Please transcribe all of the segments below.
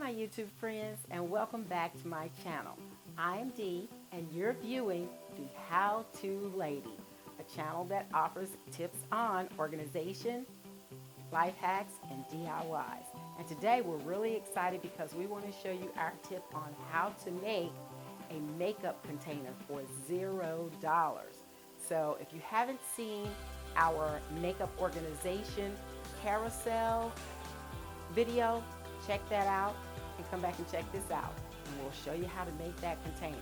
my YouTube friends, and welcome back to my channel. I'm Dee, and you're viewing The How To Lady, a channel that offers tips on organization, life hacks, and DIYs. And today we're really excited because we want to show you our tip on how to make a makeup container for $0. So if you haven't seen our makeup organization carousel video, check that out and come back and check this out, and we'll show you how to make that container.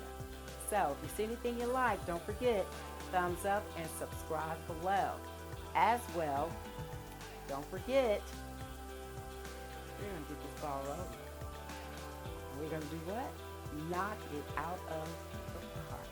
So if you see anything you like, don't forget thumbs up and subscribe below. As well, don't forget, we're going to get this ball rolling. And we're going to do what? Knock it out of the park.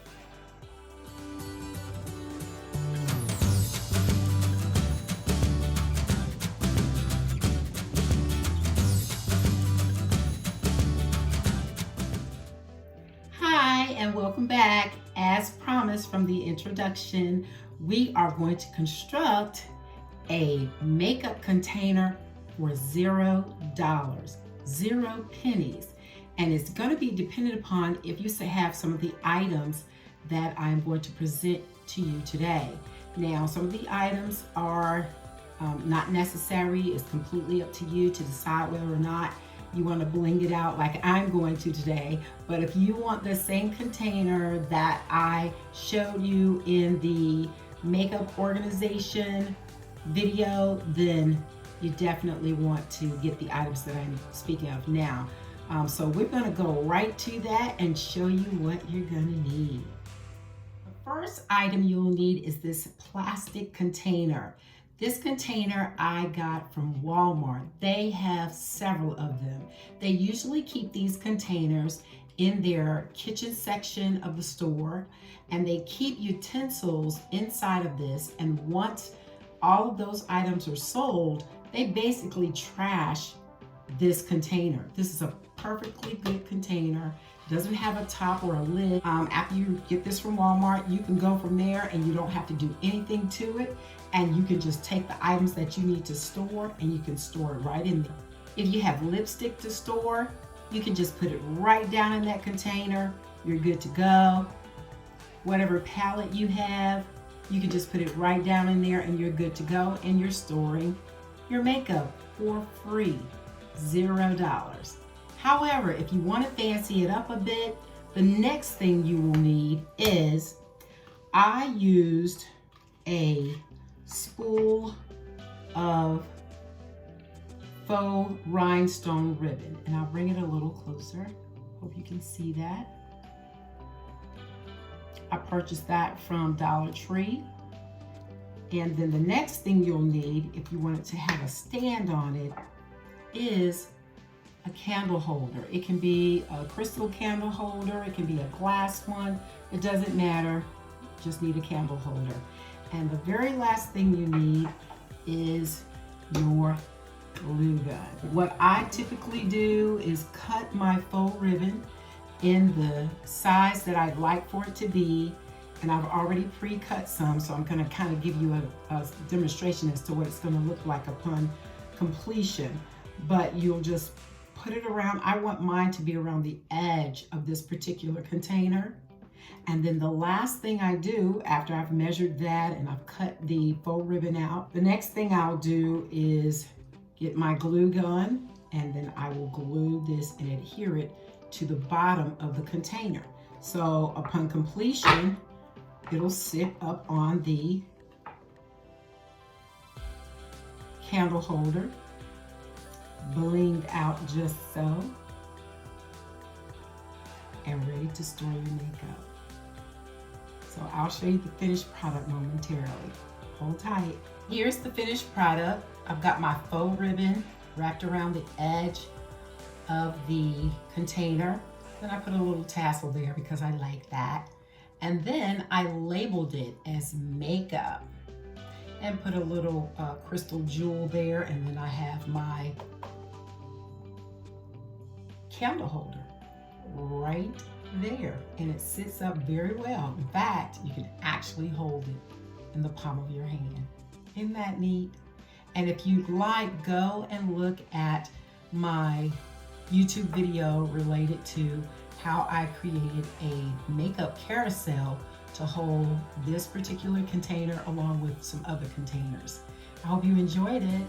Hi, and welcome back. As promised from the introduction, we are going to construct a makeup container for $0, 0 pennies. And it's going to be dependent upon if you have some of the items that I'm going to present to you today. Now, some of the items are not necessary. It's completely up to you to decide whether or not you want to bling it out like I'm going to today. But if you want the same container that I showed you in the makeup organization video, then you definitely want to get the items that I'm speaking of now. So we're going to go right to that and show you what you're going to need. The first item you'll need is this plastic container. This container I got from Walmart. They have several of them. They usually keep these containers in their kitchen section of the store, and they keep utensils inside of this, and once all of those items are sold, they basically trash this container. This is a perfectly good container. It doesn't have a top or a lid. After you get this from Walmart, you can go from there and you don't have to do anything to it, and you can just take the items that you need to store and you can store it right in there. If you have lipstick to store, you can just put it right down in that container. You're good to go. Whatever palette you have, you can just put it right down in there and you're good to go, and you're storing your makeup for free, $0. However, if you want to fancy it up a bit, the next thing you will need is, I used a spool of faux rhinestone ribbon, and I'll bring it a little closer. Hope you can see that. I purchased that from Dollar Tree. And then the next thing you'll need, if you want it to have a stand on it, is a candle holder. It can be a crystal candle holder, it can be a glass one, it doesn't matter, just need a candle holder. And the very last thing you need is your glue gun. What I typically do is cut my faux ribbon in the size that I'd like for it to be, and I've already pre-cut some, so I'm going to kind of give you a demonstration as to what it's going to look like upon completion. But you'll just put it around. I want mine to be around the edge of this particular container. And then the last thing I do after I've measured that and I've cut the faux ribbon out, the next thing I'll do is get my glue gun, and then I will glue this and adhere it to the bottom of the container. So upon completion, it'll sit up on the candle holder, blinged out just so, and ready to store your makeup. So I'll show you the finished product momentarily. Hold tight. Here's the finished product. I've got my faux ribbon wrapped around the edge of the container. Then I put a little tassel there because I like that. And then I labeled it as makeup and put a little crystal jewel there. And then I have my candle holder right there, and it sits up very well. In fact, you can actually hold it in the palm of your hand. Isn't that neat? And if you'd like, go and look at my YouTube video related to how I created a makeup carousel to hold this particular container along with some other containers. I hope you enjoyed it.